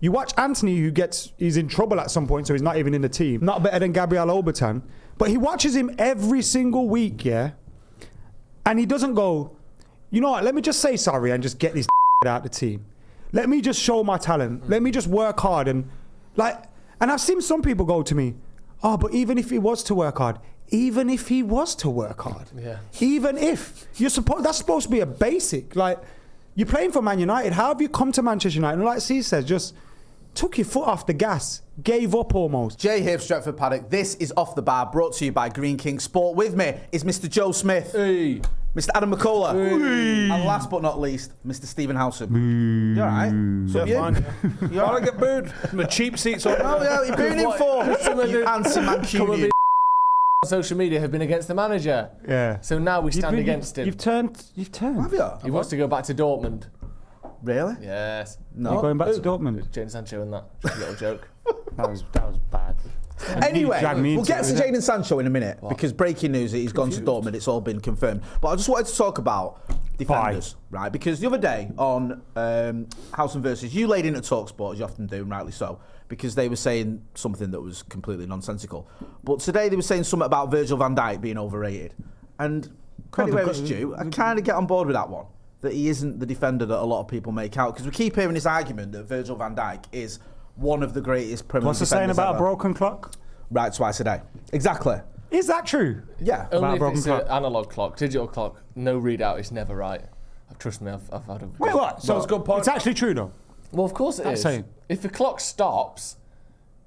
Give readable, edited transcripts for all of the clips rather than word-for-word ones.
You watch Anthony, he's in trouble at some point, so he's not even in the team. Not better than Gabriel Obertan. But he watches him every single week, yeah? And he doesn't go, you know what, let me just say sorry and just get this out the team. Let me just show my talent. Let me just work hard. And I've seen some people go to me, oh, but even if he was to work hard, even if he was to work hard, even if, that's supposed to be a basic. Like, you're playing for Man United. How have you come to Manchester United? And like Steve says, just took your foot off the gas, gave up almost. Jay here for Stretford Paddock. This is Off the Bar, brought to you by Green King Sport. With me is Mr. Joe Smith, Hey. Mr. Adam McCullough, Hey. and last but not least, Mr. Stephen Howson. You all right? So Yeah, fine. You want to get booed? From the cheap seats on. Oh, yeah, you're booing him for. You anti-Mancunian. On social media have been against the manager. Yeah. So now we stand against him. You've turned. Have you? He wants to go back to Dortmund. Really? Yes. No. You're going back to Dortmund. Jadon Sancho and that. Just a little joke. That was bad. Anyway, we'll get to Jadon. Jadon Sancho in a minute because breaking news, he's gone to Dortmund. It's all been confirmed. But I just wanted to talk about defenders, right? Because the other day on House and Versus, you laid in at TalkSport, as you often do, and rightly so, because they were saying something that was completely nonsensical. But today they were saying something about Virgil van Dijk being overrated. And credit where it's due, I kind of get on board with that one, that he isn't the defender that a lot of people make out. Because we keep hearing this argument that Virgil van Dijk is one of the greatest Premier League What's the saying defenders about ever. a broken clock? Right, twice a day. Exactly. Is that true? Yeah. Only if broken it's clock. an analog clock. Digital clock, no readout is never right. Trust me, I've had a... Wait, what? So That's a good point. It's actually true, though. Well, of course it is. saying. If the clock stops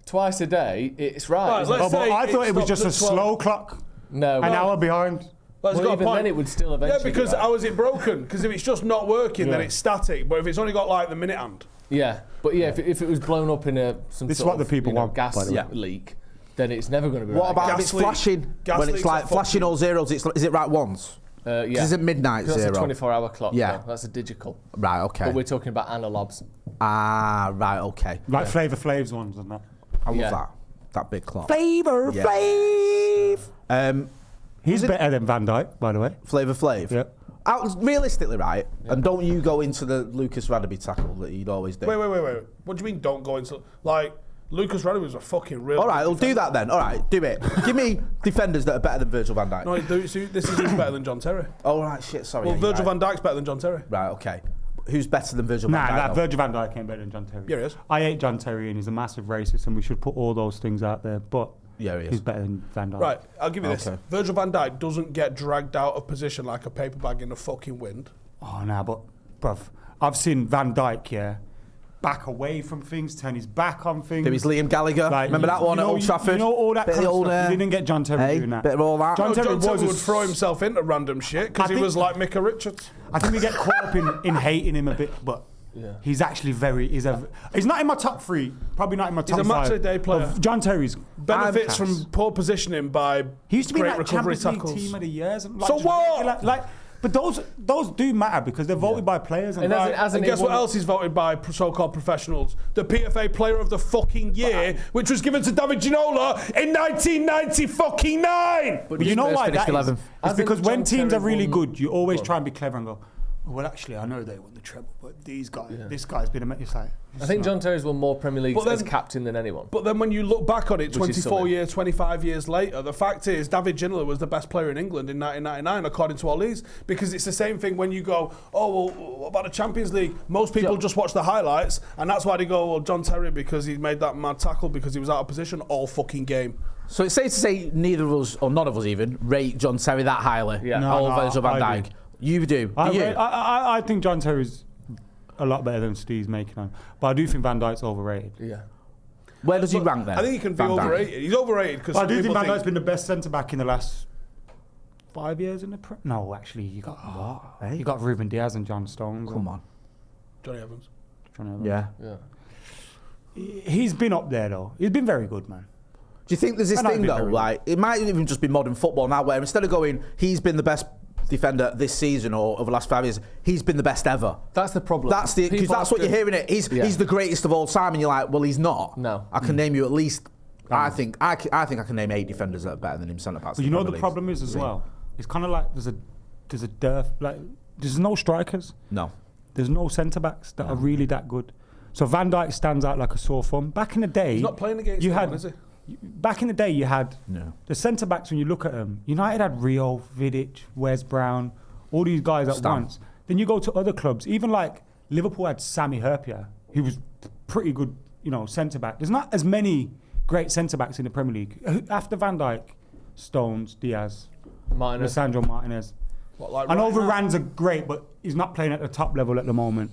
twice a day, it's right. isn't it? Oh, but I thought it was just a slow clock. No. An hour behind. Well, even then it would still eventually Yeah, because be right. how is it broken? Because if it's just not working, then Yeah. it's static. But if it's only got like the minute hand. Yeah, but yeah, if it was blown up in some This is sort what the of, people want, gas by the way. leak, then it's never going to be What right. about if Gas it's leak- flashing? gas When it's leaks like are flashing all zeros, is it right once? Yeah. Is it midnight That's zero? a 24-hour clock. Yeah. though. That's a digital. Right, okay. But we're talking about analogs. Ah, right, okay. Like Flavor Flav's ones and that. I love Yeah. that. That big clock. Flavor Yeah. Flav. He's better than Van Dijk, by the way. Flavor Flav. Yeah. Realistically, right? And don't you go into the Lucas Radebe tackle that you'd always do. Wait. What do you mean don't go into... Like, Lucas Radebe was a fucking real... All right, we'll do that then. All right, do it. Give me defenders that are better than Virgil van Dijk. No, this is who's better than John Terry. Oh, right, shit, sorry. Well, yeah, Virgil right. van Dijk's better than John Terry. Right, okay. Who's better than Virgil van Dijk? Nah, though? Virgil van Dijk ain't better than John Terry. Yeah, he is. I hate John Terry and he's a massive racist and we should put all those things out there, but Yeah, he is. he's better than Van Dijk. Right, I'll give you this. Okay. Virgil van Dijk doesn't get dragged out of position like a paper bag in the fucking wind. Oh, nah, but, bruv, I've seen Van Dijk, yeah, back away from things, turn his back on things. There was Liam Gallagher. Like, Remember that one at Old Trafford? You know all that Bit kind of of old, stuff. You didn't get John Terry hey, doing that. bit of all that. John Terry John Terry was would throw himself into random shit because I he think- was like Micah Richards. I think we get caught up in hating him a bit, but he's actually he's not in my top three, probably not in my top He's a five. match-of-the-day player. Of John Terry's Benefits from poor positioning by He used to be great like recovery Champions League tackles. team of the years. And like, So just what? but those do matter because they're voted by players. And, And like, And guess what else is voted by so-called professionals? The PFA Player of the fucking Year, which was given to David Ginola in 1999. but you know why finished that is? 11th. It's Hasn't because when John teams Terry are really won- good, you always try and be clever and go, oh, well, actually, I know they won the treble, but these guys, this guy's been a... It's like, I think John Terry's won more Premier Leagues But as then- captain than anyone. But then when you look back on it, Which is 24 something. years, 25 years later, the fact is David Ginola was the best player in England in 1999, according to all these. Because it's the same thing when you go, oh, well, what about the Champions League? Most people just watch the highlights, and that's why they go, well, John Terry, because he made that mad tackle because he was out of position all fucking game. So it's safe to say neither of us, or none of us even, rate John Terry that highly. Yeah. No, Or no, Virgil van I Dijk. do. You do. Do you? I think John Terry's a lot better than Steve's making on. But I do think Van Dijk's overrated. Yeah. Where does he rank then? I think he can be Van Dijk? overrated. He's overrated because But I do think Van Dijk's been the best centre-back in the last 5 years in the Prem. No, actually, you got What? you got Ruben Diaz and John Stones. Come on. Johnny Evans. Johnny Evans. Yeah. Yeah. He's been up there, though. He's been very good, man. Do you think there's this And I'd thing be though, very like it might even just be modern football now, where instead of going, he's been the best defender this season or over the last 5 years, he's been the best ever. That's the problem. That's the because People that's what you're often- hearing. It he's Yeah. the greatest of all time, and you're like, well, he's not. No. I can name you at least. I think I can name 8 defenders that are better than him centre backs. But you know the problem is as well. It's kind of like there's a dearth. Like there's no strikers. No. There's no centre backs that are really that good. So Van Dijk stands out like a sore thumb. Back in the day, He's not playing against anyone, is he? Back in the day, you had the centre backs. When you look at them, United had Rio, Vidic, Wes Brown, all these guys at once. Then you go to other clubs, even like Liverpool had Sami Hyypiä, who was pretty good, centre back. There's not as many great centre backs in the Premier League after Van Dijk. Stones, Diaz, Lisandro Martinez. I know Varane's are great, but he's not playing at the top level at the moment.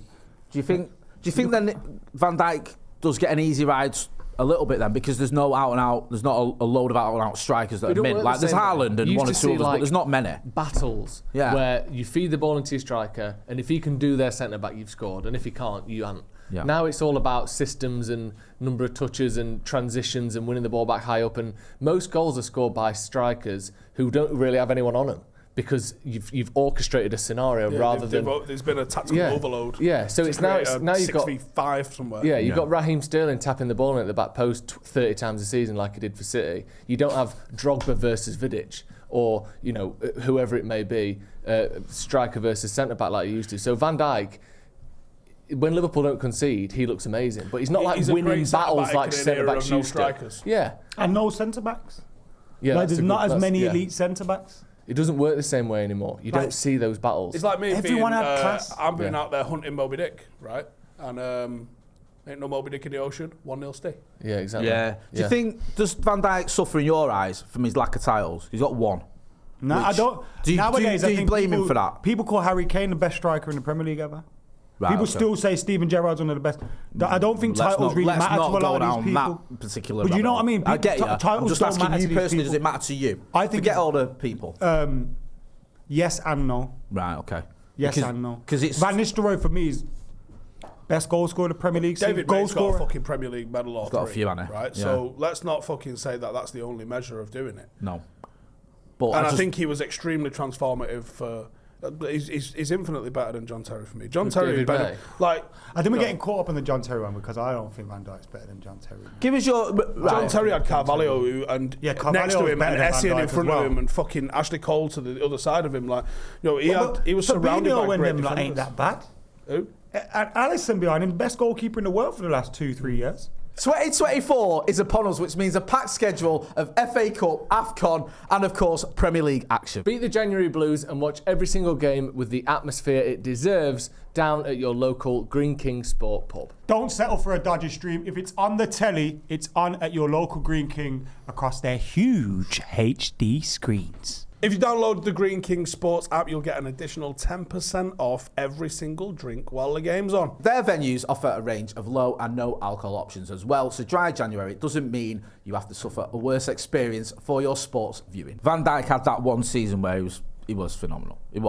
Do you think then Van Dijk does get an easy ride a little bit then, because there's no out and out, there's not a load of out and out strikers that are mint. Like there's Haaland and one or two others, but there's not many. Battles where you feed the ball into your striker, and if he can do their centre back, you've scored, and if he can't, you haven't. Yeah. Now it's all about systems and number of touches and transitions and winning the ball back high up, and most goals are scored by strikers who don't really have anyone on them, because you've orchestrated a scenario rather than there's been a tactical overload. Yeah, so it's now you've got 6v5 somewhere. Yeah, you've got Raheem Sterling tapping the ball in at the back post 30 times a season like he did for City. You don't have Drogba versus Vidic or whoever it may be, striker versus centre back like you used to. So Van Dijk, when Liverpool don't concede, he looks amazing, but he's not winning battles like centre backs used to. Yeah, and no centre backs. Yeah, there's not as many elite centre backs. It doesn't work the same way anymore. You don't see those battles. It's like me Everyone had class. I'm being out there hunting Moby Dick, right? And ain't no Moby Dick in the ocean. 1-0 stay. Yeah, exactly. Yeah. Do you think, does Van Dijk suffer in your eyes from his lack of titles? He's got one. No, I don't. Do you blame him for that? People call Harry Kane the best striker in the Premier League ever. Right, people still say Steven Gerrard's one of the best. I don't think titles really matter to a lot of these people. That particular but you know what I mean? I get you. I'm just asking you personally, does it matter to you? I think forget all the people. Yes and no. Right, okay. Yes and no. Because it's Van Nistelrooy for me is best goal scorer in the Premier League. David May's got a fucking Premier League medal or He's got a few, hasn't he? Right, so let's not fucking say that that's the only measure of doing it. No. But I think he was extremely transformative for... He's infinitely better than John Terry for me. John Terry is better. I think we're getting caught up in the John Terry one, because I don't think Van Dijk's better than John Terry. Give us your... John Terry had Carvalho and next to him, and Essien in front of him, and fucking Ashley Cole to the other side of him. He was surrounded by great defenders. Ain't that bad. Who? And Alisson behind him, best goalkeeper in the world for the last 2-3 years. 2024 is upon us, which means a packed schedule of FA Cup, AFCON, and of course Premier League action. Beat the January Blues and watch every single game with the atmosphere it deserves down at your local Green King Sport pub. Don't settle for a dodgy stream. If it's on the telly, it's on at your local Green King across their huge HD screens. If you download the Green King Sports app, you'll get an additional 10% off every single drink while the game's on. Their venues offer a range of low and no alcohol options as well, so dry January doesn't mean you have to suffer a worse experience for your sports viewing. Van Dijk had that one season where he was phenomenal. He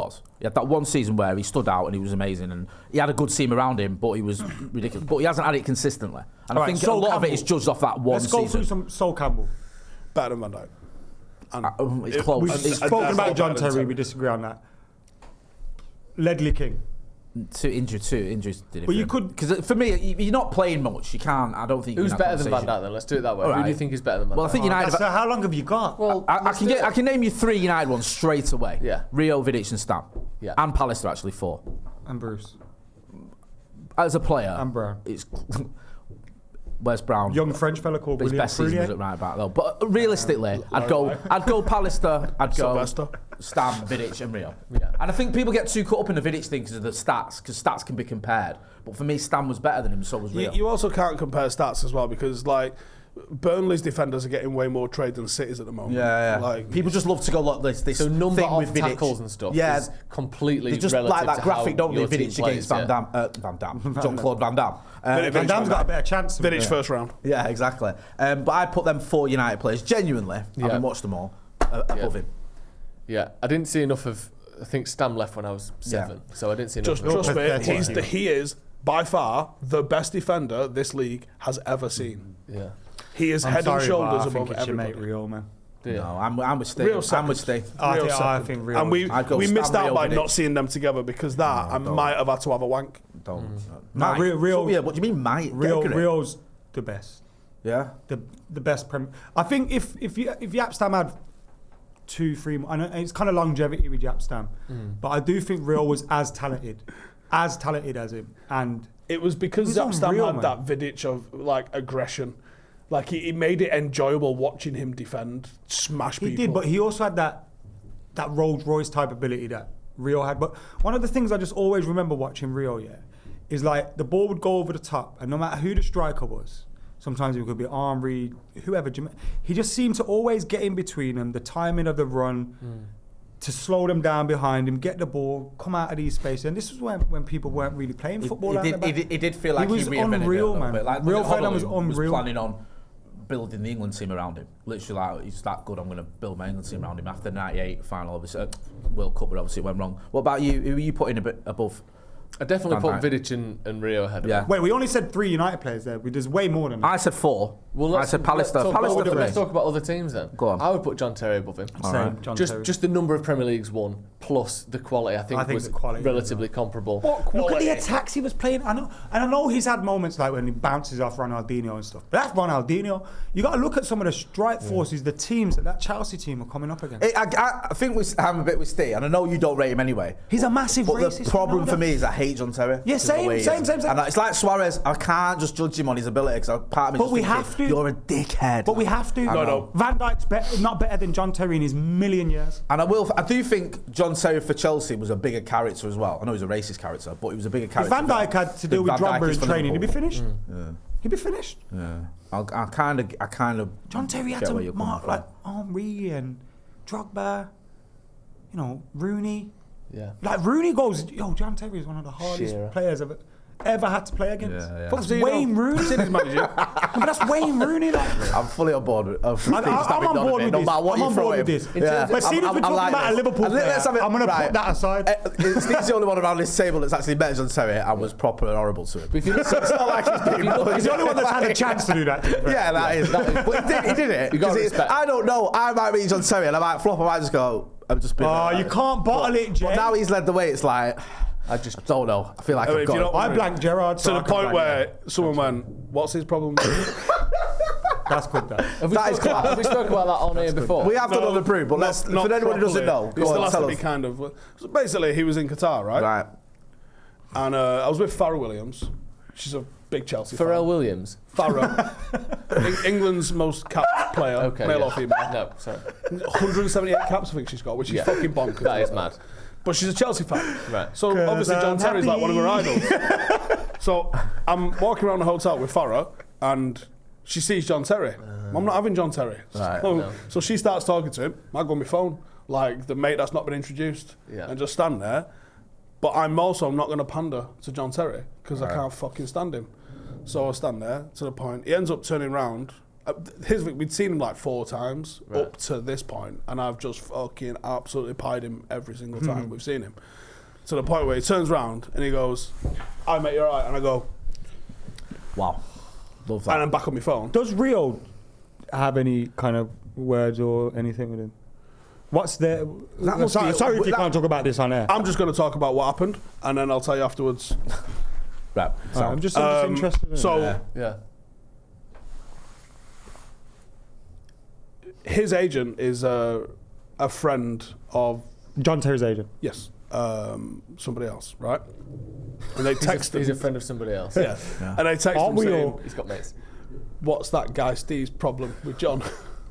had that one season where he stood out and he was amazing, and he had a good team around him, but he was ridiculous. But he hasn't had it consistently. And I think a lot of it is judged off that one season. Let's go through some Sol Campbell. Better than Van Dijk. It's close. We've spoken about John Terry, we disagree on that. Ledley King. Two injuries did it. But you could, because for me, if you're not playing much, you can't. I don't think. Who's better than Van Dijk then? Let's do it that way. Who do you think is better than Van Dijk? Well, I think United. So how long have you got? Well, I can name you 3 United ones straight away. Yeah. Rio, Vidic, and Stam. Yeah. And Pallister actually 4. And Bruce. As a player, And Brown. It's Wes Brown. Young French fella called His William best season was Frenier. at right back though. But realistically, I'd go Pallister, I'd go Sylvester. Stam, Vidic, and Rio. Yeah. And I think people get too caught up in the Vidic thing because of the stats, because stats can be compared. But for me, Stam was better than him, so was Rio. You also can't compare stats as well, because Burnley's defenders are getting way more trade than City's at the moment. Yeah. People just love to go like this so number thing of with Vidic. tackles and stuff is completely they just relative like that to graphic, how don't they? your team Vidic against plays, Van Damme. Jean-Claude Van Damme. Van Damme's got a better chance. Vidic first round. Yeah, exactly. But I put them 4 United players, genuinely, having watched them all, above him. Yeah, I didn't see enough of... I think Stam left when I was 7, so I didn't see enough Trust of me, he is by far the best defender this league has ever seen. Yeah. He is head and shoulders above everybody. Mate Rio, man. No, I'm with Steve. I'm with Steve. I think Rio. And we missed out by not seeing them together, because I might have had to have a wank. Rio. Yeah, what do you mean, might? Rio's the best. Yeah. The best Premier. I think if Yapstam had 2-3 more, I know it's kind of longevity with Yapstam, but I do think Rio was as talented as him, and It was because He was Zapstam unreal, had man. that Vidic of like aggression. Like he made it enjoyable watching him defend, smash people. He did, but he also had that Rolls Royce type ability that Rio had. But one of the things I just always remember watching Rio, is like the ball would go over the top, and no matter who the striker was, sometimes it could be Henry, whoever, he just seemed to always get in between them, the timing of the run, to slow them down behind him, get the ball, come out of these spaces. And this was when people weren't really playing football. It did feel like he was reinvented unreal, it a little man. bit. Like Rio Honolulu Ferdinand was unreal. planning on building the England team around him. Literally, like, he's that good, I'm going to build my England team around him. After the 98 final, obviously, World Cup, but obviously it went wrong. What about you? Who are you putting a bit above? I definitely Van put Dijk. Vidic and Rio ahead of Yeah. him. Wait, we only said 3 United players there. There's way more than that. I said 4. Well, I said Pallister. Pallister for let's me. talk about other teams then. Go on. I would put John Terry above him. All Same, right. John Terry. Just the number of Premier Leagues won plus the quality, I think was the quality relatively comparable. Look at the attacks he was playing. I know he's had moments like when he bounces off Ronaldinho and stuff. But that's Ronaldinho. You got to look at some of the strike forces, the teams that Chelsea team are coming up against. I think I'm a bit with Steve, and I know you don't rate him anyway. He's a massive But racist. the problem you know for that? me is I hate John Terry. Yeah, because of the same, way he same, is. same, same. And it's like Suarez. I can't just judge him on his ability because part of me But just we thinking, have to. You're a dickhead. But we have to. No. Van Dijk's not better than John Terry in his million years. And I do think John Terry for Chelsea was a bigger character as well. I know he's a racist character, but he was a bigger If character. Van Dijk had to deal with Van Dijk Drogba is in for training, he'd be Liverpool. finished. He'd be finished. Yeah. I kind of. John Terry had to mark like Henry and Drogba, Rooney. Yeah. Like Rooney goes, John Terry is one of the hardest Shearer. players I've ever had to play against. Yeah. That's Wayne Rooney. But that's Wayne Rooney. Like. I'm fully on board with I'm on board with no this. matter what I'm you on throw board him. with this. Yeah. But see, if we're talking like about a this. Liverpool And player, let's have it I'm going to right. put that aside. Steve's the only one around this table that's actually met John Terry and was proper and horrible to him. But if you look, It's not like He's the only one that's had a chance to do that. Yeah, that is. But he did it. You gotta 'Cause respect. I don't know. I might meet John Terry and I might flop. I might just go. I'm just. Oh, you can't bottle it, Jay. But now he's led the way. It's like I don't know. I feel like I've if you got. don't- I blanked Gerrard. to the point where someone went, "What's his problem?" That's good, that. have we spoken about that on here before? We have done on the brew, but let's. For anyone who doesn't know, It go still on, has tell to be us. kind of. So basically, he was in Qatar, right? Right. And I was with Farrah Williams. She's a big Chelsea Pharrell fan. Williams. Farrah, England's most capped player, Okay. male yeah. or female. No, sorry. 178 caps, I think she's got, which is fucking bonkers. That is mad. But she's a Chelsea fan. Right. So obviously John Terry's like one of her idols. So I'm walking around the hotel with Farrah and she sees John Terry. I'm not having John Terry. Right, So she starts talking to him. I go on my phone, like the mate that's not been introduced, Yeah. and just stand there. But I'm also not going to pander to John Terry because I can't fucking stand him. So I stand there to the point. He ends up turning round. We'd seen him like 4 times up to this point, and I've just fucking absolutely pied him every single time we've seen him. To the point where he turns round and he goes, "Hi mate, you're right," and I go, Wow. Love that. and I'm back on my phone. Does Rio have any kind of words or anything with him? What's the... must Sorry, be- sorry if you that- can't talk about this on air. I'm just going to talk about what happened, and then I'll tell you afterwards. Right. I'm just interested in So Yeah. his agent is a friend of John Terry's agent. yes, somebody else, right? And they text him. He's a friend of somebody else. Yeah. And they text Aren't him we saying, all? He's got mates. "What's that guy Steve's problem with John?"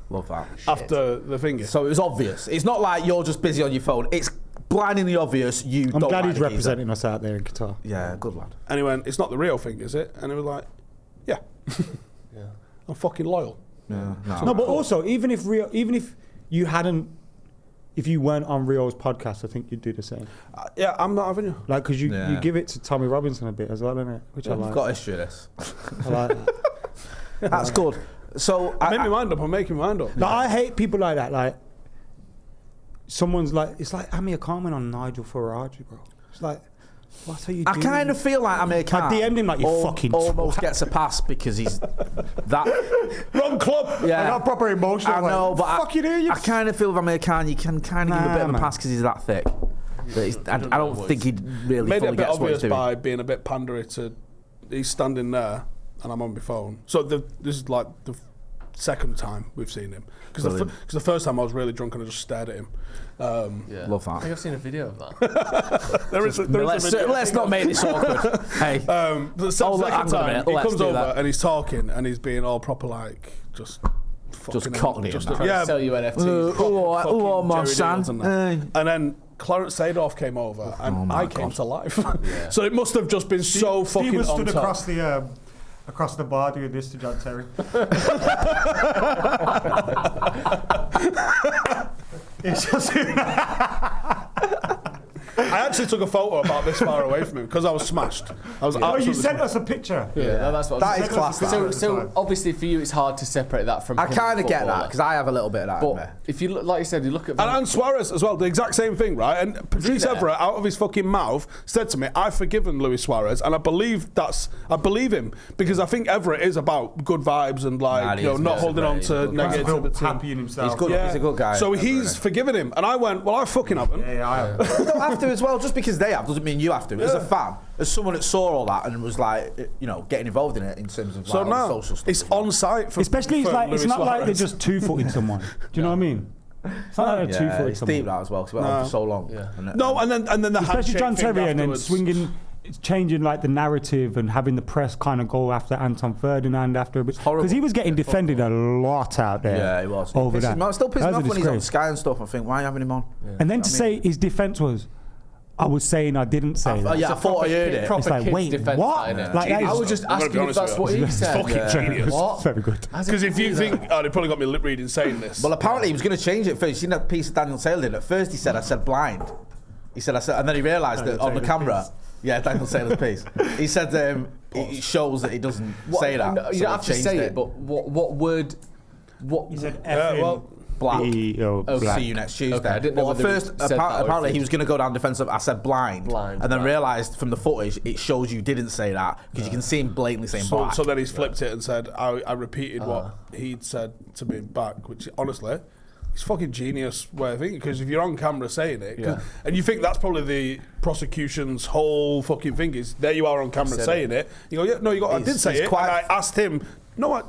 Love that. After the finger. So it was obvious. It's not like you're just busy on your phone. It's blindingly obvious. You. I'm don't glad like he's the geezer. representing us out there in Qatar. Yeah, good lad. And he went, "It's not the real thing, is it?" And he was like, "Yeah, Yeah. I'm fucking loyal." Yeah. No, but also, even if you hadn't, if you weren't on Rio's podcast, I think you'd do the same. Yeah, I'm not having you. Like, because you Yeah. give it to Tommy Robinson a bit as well, innit? Which I I've like. got history of this. I like that. That's good. So I make my mind up. I'm making my mind up. No, I hate people like that. Like, someone's like, it's like Amir Khan went on Nigel Farage, bro. It's like, what are you doing? I kind of feel like Amir Khan DM'd him like, you fucking almost twat. gets a pass because he's that. Wrong club. Yeah. I got proper emotional. I know, like, but fuck you, do you? I kind of feel with Amir Khan, you can kind of give him a bit of a man. pass because he's that thick. But I don't think he really Made it a fully bit gets what he's obvious doing. by being a bit pandery to. He's standing there, and I'm on my phone. So this is like the second time we've seen him. Because the first time I was really drunk and I just stared at him. Love that. I think I've seen a video of that. there is a video. Let's not make this awkward. Hey. The second time, he comes over and he's talking and he's being all proper like just cockney. Yeah. Sell you NFTs. Oh, my son. And then Clarence Seedorf came over and I came to life. So it must have just been so fucking Steve was on stood top. across the bar doing this to John Terry. It's just I actually took a photo about this far away from him because I was smashed. I was you sent us a picture. Yeah, that's what that is class. So obviously for you, it's hard to separate that from. I kind of get that because I have a little bit of that. But if you look, like you said, you look at and Suarez as well, the exact same thing, right? And Patrice Evra, out of his fucking mouth, said to me, "I've forgiven Luis Suarez," and I believe him because I think Evra is about good vibes and not holding on to negativity. Happy in himself. He's good. He's a good guy. So he's forgiven him, and I went, "Well, I fucking haven't." Yeah, I have. You don't have to as well. Just because they have doesn't mean you have to. As a fan, as someone that saw all that and was like, getting involved in it in terms of so like, now social stuff. it's on site. Especially, it's not like they're just two-footing someone. Do you know what I mean? It's not like they're two-footing it's someone. deep that as well because it went on for so long. Yeah. And then the especially handshake John thing Terry and then afterwards. swinging. It's changing like the narrative and having the press kind of go after Anton Ferdinand after a bit because he was getting defended a lot out there. Yeah, he was. Over that. I'm still pissing off when he's on Sky and stuff. I think, why are you having him on? Yeah. And then to say his defence was, I was saying I didn't say that. Yeah, I thought I heard it. It's like, wait, what? Like, I was just asking if that's what he said. Fucking genius. What? Very good. Because if you think, they probably got me lip reading saying this. Well, apparently he was going to change it first. You seen that piece of Daniel Taylor did? At first he said, I said blind. He said, and then he realised that on the camera. Yeah, Daniel Taylor's piece. He said it shows that he doesn't say that. No, you don't have to say it, but what word? What he said? Black. Black. See you next Tuesday. Okay, I didn't know at first, apparently he was going to go down defensive. I said blind. And then realised from the footage it shows you didn't say that because you can see him blatantly saying black. So then he's flipped it and said, I repeated what he'd said to me back, which honestly, it's fucking genius way of thinking because if you're on camera saying it, and you think that's probably the prosecution's whole fucking thing is there you are on camera saying it. You go, yeah, no, I did say it. And I asked him,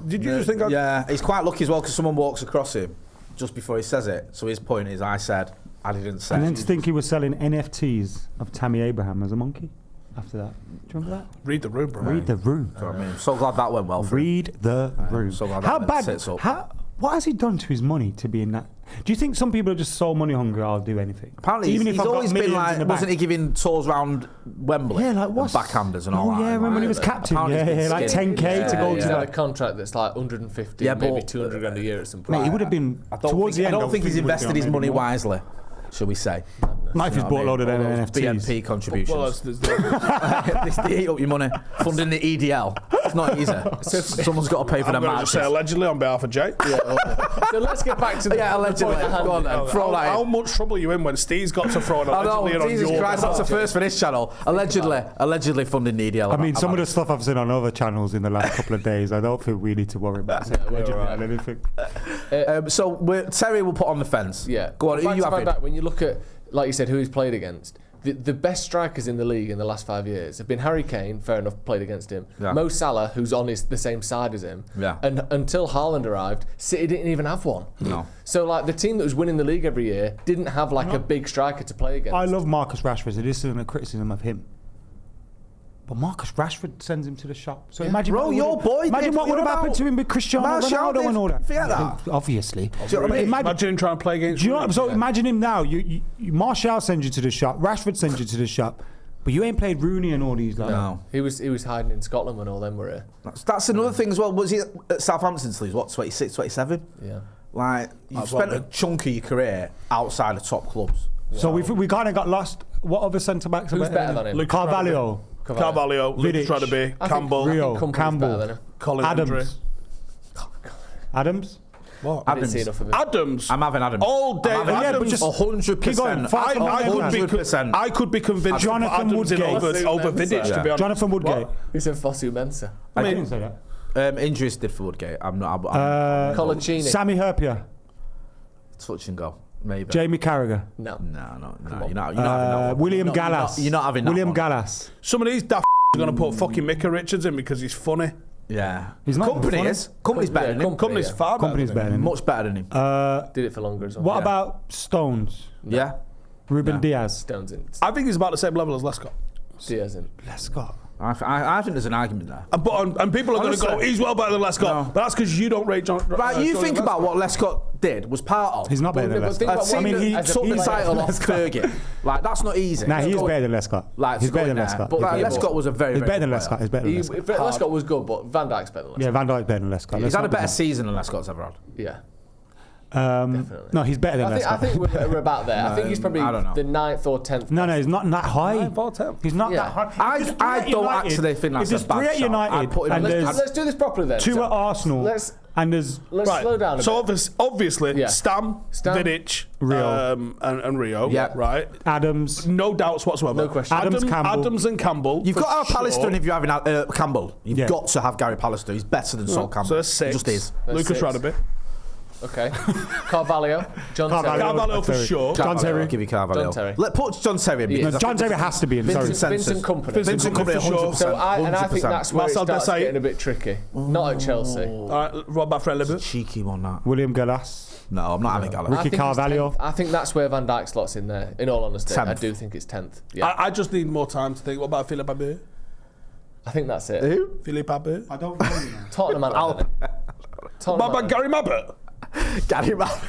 did you just think I... Yeah, he's quite lucky as well because someone walks across him just before he says it. So his point is, I said, I didn't say. And then to think he was selling NFTs of Tammy Abraham as a monkey after that. Do you remember that? Read the room, bro. Read the room. I mean, so glad that went well for him. Read the room. So glad How that bad? sits up. What has he done to his money to be in that? Do you think some people are just so money hungry? I'll do anything. Apparently, even he's if I've always got been millions in like, the wasn't bank. he giving tours around Wembley? Yeah, like what? Backhanders and all that. Oh yeah, remember when he was captain? Apparently Yeah, like 10k to go to He's got a that. contract that's like 150, maybe 200 grand a year at some point. Mate, he would have been towards the end. I don't think he's invested his money wisely, shall we say? Not if he's bought a load of NFTs. BNP contributions. Well, This to eat up your money. Funding the EDL. It's not easy. Someone's got to pay for I'm the going to matches. just say allegedly on behalf of Jay. So let's get back to the allegedly. point at hand. Go on then. Throw that in. How much trouble are you in when Steve's got to throw an I allegedly in know, on Jesus your Christ, that's the first for this channel. Allegedly funding the EDL. I mean, some of the stuff I've seen on other channels in the last couple of days, I don't think we need to worry about on anything. So Terry will put on the fence. Yeah. Go on, who you having? When you look at, like you said, who he's played against, the best strikers in the league in the last 5 years have been Harry Kane, fair enough, played against him. Yeah. Mo Salah, who's on the same side as him. Yeah. And until Haaland arrived, City didn't even have one. No. So like the team that was winning the league every year didn't have like a big striker to play against. I love Marcus Rashford, so this isn't a criticism of him. But Marcus Rashford sends him to the shop. So imagine Bro, your boy imagine did. what would have happened to him with Cristiano Ronaldo and all that. Forget that. Obviously. Imagine him trying to play against Do you know? So imagine him now. You Martial sends you to the shop. Rashford sends you to the shop. But you ain't played Rooney and all these. Like, No. He was hiding in Scotland when all them were here. That's another thing as well. Was he at Southampton till he's what, 26, 27? Yeah. Like, you've spent a chunk of your career outside of top clubs. So we kind of got lost. What other centre backs? Who's better than him? Luke Carvalho, Carvalho, Luke Vidic. Stradaby, Campbell, Rio, Company's better than him. Colin Adams. Adams. What? I didn't see enough of it. Adams. I'm having Adams. All day. I'm having Adams. Adams. 100%. Keep going. I could be convinced to put Jonathan Adams in Woodgate. over Vidic, to be honest. Jonathan Woodgate. He said Fosu Mensah. I didn't say that. Injuries did for Woodgate. I'm not. Colaccini. Sammy Herpier. Touch and go. Maybe. Jamie Carragher. No. No. You're not having that one. William Gallas. You're not having that William one. Gallas. Some of these daft are going to put fucking Micah Richards in because he's funny. Yeah. He's not even funny. Company's better than him. Company's far better. Company's than better him. than him. Much better than him. Did it for longer as well. What about Stones? Yeah. Ruben Diaz. Stones in. I think he's about the same level as Lescott. Diaz in. Lescott. I think there's an argument there. And people are going to go, Honestly. he's well better than Lescott. No. But that's because you don't rate John. Right, you Johnny think about what Lescott did, was part of. He's not better than But think Lescott. about I mean, he as a took the player, title off Fergie. Like, that's not easy. Nah, he is Go- better than Lescott. Like, He's to go better in than there. Lescott. But like, Lescott was a very, He's very better than good player. Lescott. He's better than He, Lescott. Lescott was good, but Van Dijk's better than Lescott. Yeah, Van Dijk's better than Lescott. He's had a Let's better not season than Lescott's ever had. Yeah. Definitely. No, he's better than I Lescott. think we're about there. I think he's probably I don't know. the 9th or 10th. No, he's not that high. 9th or 10th. He's not Yeah. that high. If there's three I at don't United- actually think that's if there's a bad three at shout. United I'd put him and in the- there's Let's do this properly then. two So, at Arsenal Let's and there's slow down a So bit. obviously, Yeah. Stam, Vidic, Rio. and Rio. Yeah. Right. Adams. No doubts whatsoever. No question. Adams and Campbell. You've for got to have sure. Pallister, and if you're having Campbell, you've Yeah. got to have Gary Pallister. He's better than Sol Campbell. So that's 6. Just is. That's Lucas 6. Radebe. Okay. Carvalho. John Carvalho. Terry. Carvalho for Terry. sure. John Terry. I'll give you Carvalho. John Terry. Let put John Terry in. Yeah. because No, I John think Terry has to be in. Vincent, Sorry. Vincent Kompany. Vincent Kompany for sure. So and I think 100%. that's where Marcel it starts Desailly. getting a bit tricky. Not at Chelsea. All right, what about Fred It's a Lebu? cheeky one, that. William Gallas. No, I'm not having Gallagher. I think Ricky it's Carvalho. 10th. I think that's where Van Dijk slots in there. In all honesty, 10th. I do think it's 10th. Yeah, I just need more time to think. What about Philippe Abbé? I think that's it. Who? Philippe Abbé? I don't know. Tottenham and What about Gary Mabbott? Gary Mabbott.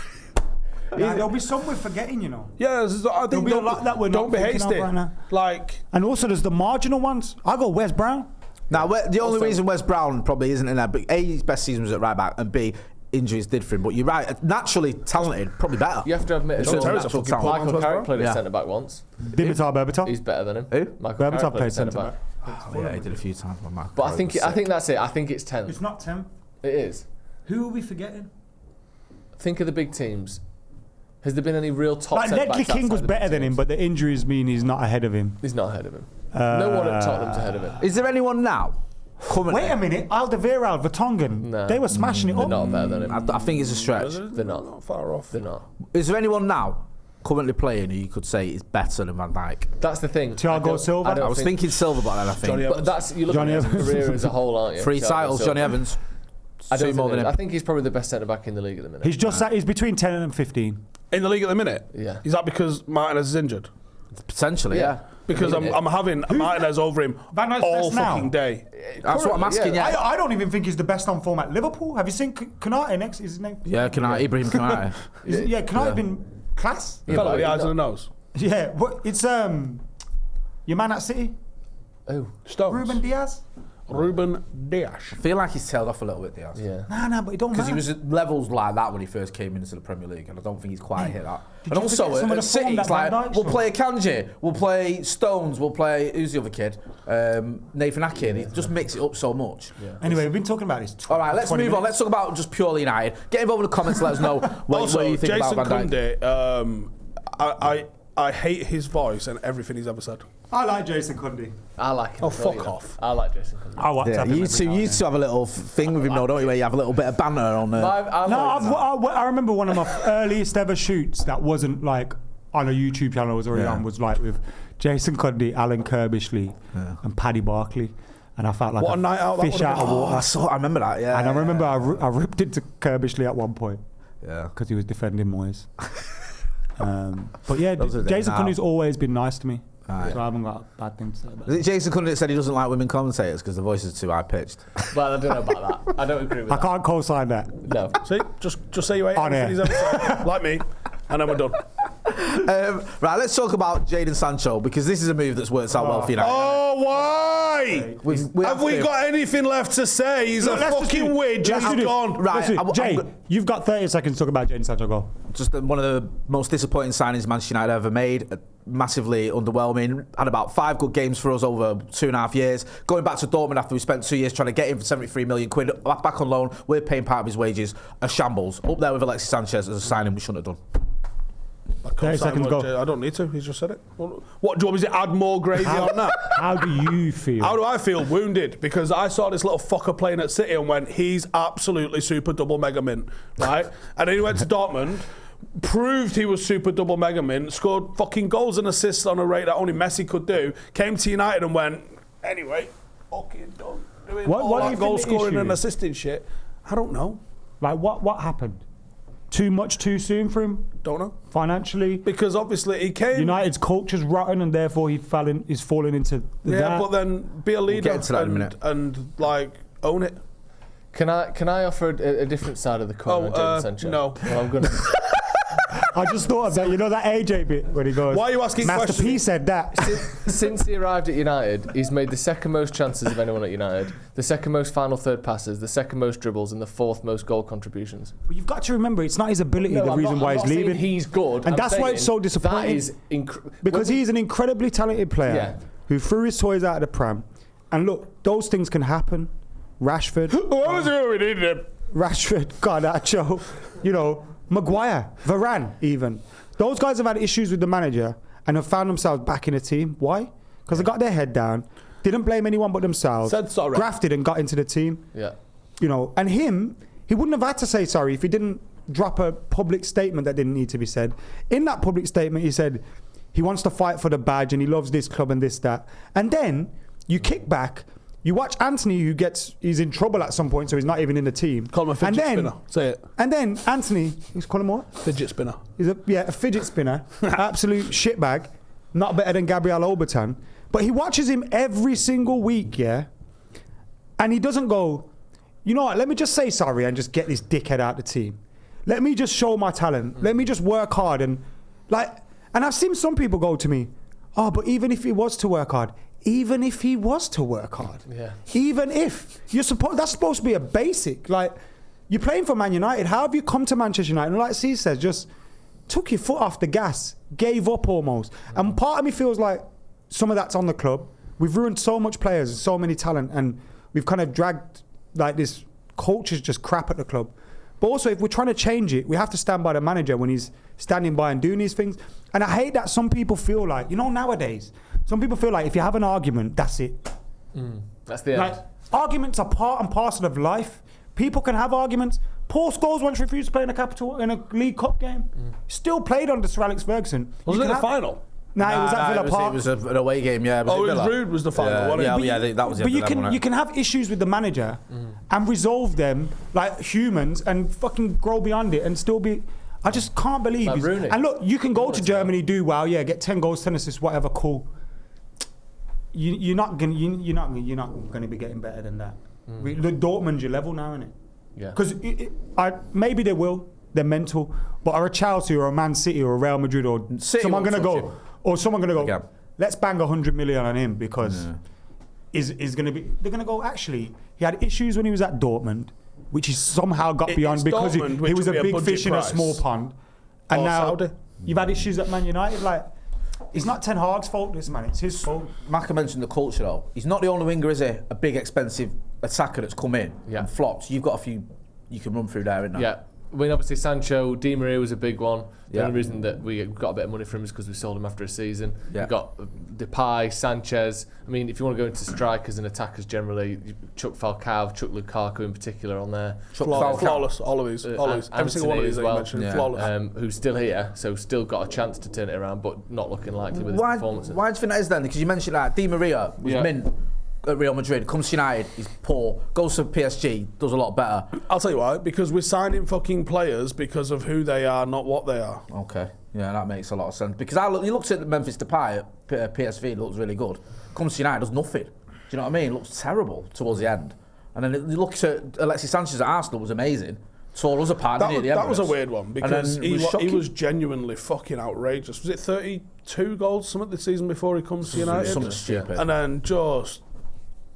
There'll be some we're forgetting, you know. Yeah, I think There'll be a lot that we're don't not be thinking of hasty. right now. Like, And also, there's the marginal ones. I go Wes Brown. Now, the only Also- reason Wes Brown probably isn't in there, but A, his best season was at right back, and B, injuries did for him. But you're right, naturally talented, probably better. You have to admit, as John well, Terry's a natural fucking talent. Michael Paul Carrick played Yeah. at centre back once. Dimitar Berbatov. He's better than him. Who? Michael Berbatov Carrick played played at centre centre back. Oh, yeah, he did a few times. But I think that's it. I think it's 10th. It's not 10. It is. Who are we forgetting? Think of the big teams. Has there been any real top Like centre-backs Ledley King outside was the better big than him, teams? but the injuries mean he's not ahead of him. He's not ahead of him. No one at Tottenham's ahead of him. Is there anyone now? Currently? Wait a minute, Alderweireld, Vertonghen. No. They were smashing it They're up. not better than him. I think it's a stretch. They're not. not far off. They're not. Is there anyone now currently playing who you could say is better than Van Dijk? That's the thing. Thiago I don't- Silva? don't I was think- thinking Silver, but then I think Johnny But that's you're looking Johnny at his Evans. career as a whole, aren't you? 3 Thiago titles. Silva. Johnny Evans. I don't Two more think than I him. think he's probably the best centre back in the league at the minute. He's just he's between 10 and 15. In the league at the minute? Yeah. Is that because Martinez is injured? Potentially, yeah. Because I mean, I'm having Martinez over him Van Dijk's all best now? fucking day. That's what I'm asking. Yeah, I don't even think he's the best on form at Liverpool. Have you seen Konate next? Is his name? Ibrahim Konate. Yeah, Konate been class. Fella but with the he's eyes and the not- nose. Yeah, what it's your man at City, Oh, Stones. Ruben Diaz. Ruben Diaz. I feel like he's tailed off a little bit, Diaz. yeah. Nah, but it don't Because matter. he was at levels like that when he first came into the Premier League, and I don't think he's quite hit that. Did And you also forget some of at the City, form it's that Van like Dijk we'll showed? play Kanji, we'll play Stones, we'll play who's the other kid, Nathan Akin. He just makes it up so much. Anyway, we've been talking about this. All right, let's 20 move on. minutes. Let's talk about just purely United. Get involved in the comments. Let us know what Also, you think Jason about Van Dijk. Kunde, I hate his voice and everything he's ever said. I like Jason Cundy. I like him. Oh, as well, fuck you know. off. I like Jason Cundy. I WhatsApp Yeah, him you every two, now and you then. two have a little thing with him, though, don't you? Where you have a little bit of banter on there. I remember one of my earliest ever shoots that wasn't like on a YouTube channel I was already on, was like with Jason Cundy, Alan Kirbishley, and Paddy Barkley. And I felt like What a night out that fish would've out of been. water. I remember that. Yeah. And I remember I ripped into Kirbishley at one point Yeah. because he was defending Moyes. But yeah, Those are the Jason now. Cundy's always been nice to me. Right. So I haven't got a bad thing to say about Is it. it Jason Cundy that said he doesn't like women commentators because the voice is too high pitched? Well, I don't know about that. I don't agree with I that. can't co-sign that. No. See, just say you hate On everything air. he's ever said, like me, and then we're done. Right, let's talk about Jadon Sancho because this is a move that's worked out well for United. Oh, why? Have we got anything left to say? He's a Let's just fucking do- widget. let's do He's this. gone. Right, Let's do it. Jay, I'm- you've got 30 seconds to talk about Jadon Sancho. Go. Just one of the most disappointing signings Manchester United ever made. Massively underwhelming. Had about 5 good games for us over 2.5 years. Going back to Dortmund after we spent 2 years trying to get him for 73 million quid. Back on loan. We're paying part of his wages. A shambles. Up there with Alexis Sanchez as a signing we shouldn't have done. 30 seconds go. I don't need to. He's just said it. What do you want me to add more gravy on that? How do you feel? How do I feel? Wounded because I saw this little fucker playing at City and went, he's absolutely super double mega mint, right? And then he went to Dortmund, proved he was super double mega mint, scored fucking goals and assists on a rate that only Messi could do, came to United and went, anyway, fucking done. What do you goal think the scoring issue and is? assisting shit? I don't know. Like, what happened? Too much too soon for him Don't know. financially? Because obviously he came. United's culture's rotten, and therefore he's falling into that. But then be a leader get into that in a minute. and like own it. Can I offer a different side of the coin on Jadon Sancho? no. Well, I'm gonna. I just thought of that. You know that AJ bit when he goes, Why are you asking Master questions? P said that. Since he arrived at United, he's made the second most chances of anyone at United, the second most final third passes, the second most dribbles, and the fourth most goal contributions. But you've got to remember, it's not his ability the reason why he's leaving. He's good, And that's why it's so disappointing. That is Because he's an incredibly talented player Yeah. who threw his toys out of the pram. And look, those things can happen. Rashford, What was it we needed him? Rashford, Garnacho, you know, Maguire, Varane even. Those guys have had issues with the manager and have found themselves back in the team. Why? Because they got their head down, didn't blame anyone but themselves, Said sorry. grafted and got into the team. Yeah. You know, and he wouldn't have had to say sorry if he didn't drop a public statement that didn't need to be said. In that public statement, he said he wants to fight for the badge and he loves this club and this, that. And then you kick back, you watch Anthony, he's in trouble at some point, so he's not even in the team. Call him a fidget spinner. Say it. And then Anthony, he's called him what? Fidget spinner. He's a fidget spinner, absolute shitbag, not better than Gabriel Obertan. But he watches him every single week, yeah? And he doesn't go, you know what, let me just say sorry and just get this dickhead out the team. Let me just show my talent. Let me just work hard. And I've seen some people go to me, oh, but even if he was to work hard, even if he was to work hard, Yeah. even if, that's supposed to be a basic. Like, you're playing for Man United. How have you come to Manchester United? And like C says, just took your foot off the gas, gave up almost. And part of me feels like some of that's on the club. We've ruined so much players and so many talent, and we've kind of dragged, like, this culture's just crap at the club. But also, if we're trying to change it, we have to stand by the manager when he's standing by and doing these things. And I hate that some people feel like, you know, nowadays, some people feel like if you have an argument, that's it. That's the end. Like, arguments are part and parcel of life. People can have arguments. Paul Scholes once refused to play in a League Cup game. Still played under Sir Alex Ferguson. Was it the final? It was at Villa Park. It was an away game, yeah. It was Rude was the final, wasn't it? Yeah, that was the But you end of can have issues with the manager and resolve them like humans and fucking grow beyond it and still be. I just can't believe. Like Rooney. And look, you can go to Germany, do well, yeah, get 10 goals, 10 assists, whatever, cool. You're not gonna be getting better than that. Dortmund's your level now, isn't it? Yeah. Because maybe they will. They're mental, but are a Chelsea or a Man City or a Real Madrid or City someone won't gonna touch go? him. Or someone gonna go? Yeah. Let's bang 100 million on him because is gonna be. They're gonna go. Actually, he had issues when he was at Dortmund, which he somehow got beyond because he Dortmund, which was a will be a big budget fish in a price. small pond. And Or now Saudi. you've had issues at Man United. Like, it's not Ten Hag's fault, this man. It's his fault. Maka mentioned the culture though. He's not the only winger, is he? A big, expensive attacker that's come in and flopped. You've got a few you can run through there, isn't there? Yeah. I mean, obviously, Sancho, Di Maria was a big one. The Yeah. only reason that we got a bit of money from him is because we sold him after a season. Yeah. We've got Depay, Sanchez. I mean, if you want to go into strikers and attackers generally, you chuck Falcao, chuck Lukaku in particular on there. Flawless, all of these. Every single one of these that you mentioned, flawless. Who's still here, so still got a chance to turn it around, but not looking likely with his performances. Why do you think that is then? Because you mentioned that Di Maria was mint at Real Madrid, comes to United, he's poor, goes to PSG, does a lot better. I'll tell you why, because we're signing fucking players because of who they are, not what they are. Okay, yeah, that makes a lot of sense. Because you looked at Memphis Depay at PSV, looks really good. Comes to United, does nothing. Do you know what I mean? Looks terrible towards the end. And then you look at Alexis Sanchez at Arsenal, was amazing. Tore us apart, didn't he? That was a weird one because he was shocking. genuinely fucking outrageous. Was it 32 goals something the season before he comes to United? Something stupid. And then just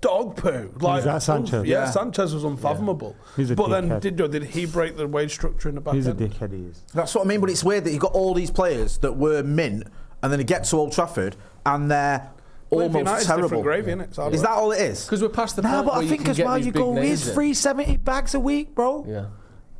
dog poo. Was that Sanchez? Yeah, Sanchez was unfathomable. He's a but dickhead. then did he break the wage structure in the back He's a end? dickhead, he is. That's what I mean, but it's weird that you got all these players that were mint, and then you get to Old Trafford, and they're almost United's terrible. different gravy, innit? Is that all it is? Because we're past the Nah, point but where I you think can as get well, these you big go, names here's in. 370 bags a week, bro. Yeah.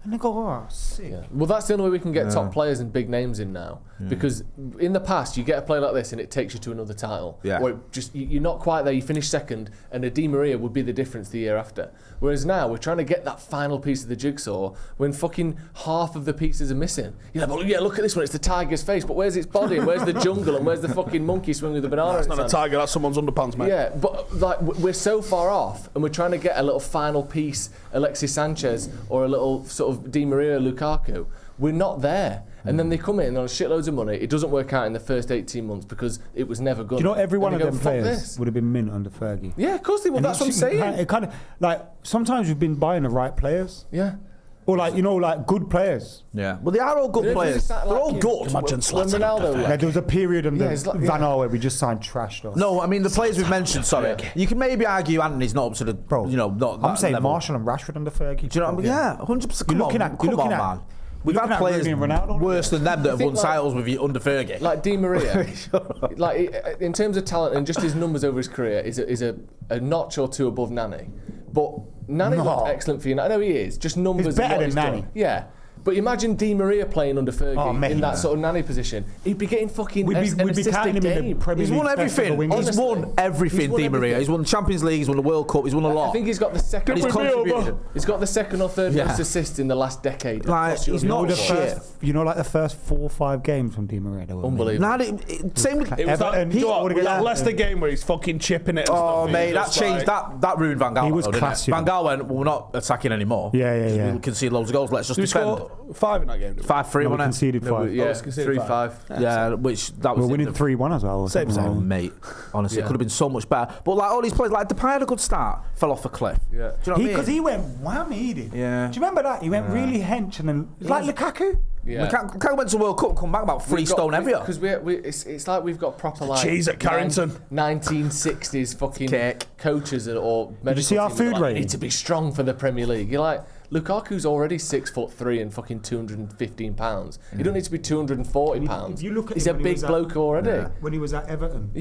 And they go, oh, sick. Yeah. Well, that's the only way we can get top players and big names in now. because in the past you get a play like this and it takes you to another title. Yeah. Or you're not quite there. You finish second, and a Di Maria would be the difference the year after. Whereas now we're trying to get that final piece of the jigsaw when fucking half of the pieces are missing. You're like, well, yeah, look at this one. It's the tiger's face, but where's its body? And where's the jungle? And where's the fucking monkey swinging with the banana? That's not a tiger. That's someone's underpants, mate. Yeah, but like we're so far off, and we're trying to get a little final piece, Alexis Sanchez or a little sort of Di Maria, Lukaku. We're not there. And then they come in on shitloads of money. It doesn't work out in the first 18 months because it was never good. Do you know every one of them "Fuck players this." would have been mint under Fergie? Yeah, of course they would. And That's what I'm saying. It kind of like sometimes we've been buying the right players, Yeah. or like like good players. Yeah. Well, they are all good players. They're all good. Imagine When Zlatan. Ronaldo Yeah, left. there was a period under it's like- Van Gaal where we just signed trash though. No, I mean the players we've mentioned. Sorry, you can maybe argue Anthony's not up to the, Bro, not. I'm that saying level. Marshall and Rashford under Fergie. Do you know what I mean? Yeah, 100%. Come on, man. We've had looking at players Rooney and Ronaldo, worse than them that have think won like- titles with you under Fergie. Like Di Maria, like in terms of talent and just his numbers over his career, is a notch or two above Nani. But Nani No. looked excellent for you. I know he is. Just numbers. He's better and what than he's Nani. done. Yeah. But imagine Di Maria playing under Fergie Oh, mate. in that sort of Nani position. He'd be getting fucking We'd be assisted counting him in the game. Premier He's League. won best ever everything. winger. He's won everything, He's won Di Maria. everything. He's won the Champions League. He's won the World Cup. He's won a lot. I think he's got the second. And he's contributed. He's got the second or third Yeah. most assists in the last decade. Like, across he's Europe. not the shit. first, like the first 4 or 5 games from Di Maria. They were Unbelievable. Same with It was that, Everton, do you know what, Everton. that Leicester game where he's fucking chipping it. And Oh, stuff, mate, he's that just changed. like- That ruined Van Gaal. He was though, didn't class, it? you Van know. Gaal went, well, we're not attacking anymore. Yeah. We concede loads of goals. Let's just Did we defend. score 5 in that game? 5-3, We wasn't it? conceded 5. Yeah, it's conceded 3-5. Yeah, which that was We're winning it. 3-1 as well. or Same, something same. Oh, like that. mate, honestly, Yeah. it could have been so much better. But like all these players, like Depay had a good start, fell off a cliff. Yeah. Do you know what I mean? Because he went whammy, he did. Yeah. Do you remember that? He went really hench and then it's like Lukaku. Yeah. Lukaku went to World Cup and come back about 3 stone heavier. Because it's like we've got proper like Cheese at Carrington. 1960s fucking Cake. coaches or medical see our teams that are food like, rating? "You need to be strong for the Premier League." You're like, Lukaku's already 6'3" and fucking 215 pounds. You don't need to be 240 pounds. If you look at He's him a when he big was at- bloke already. When he was at Everton,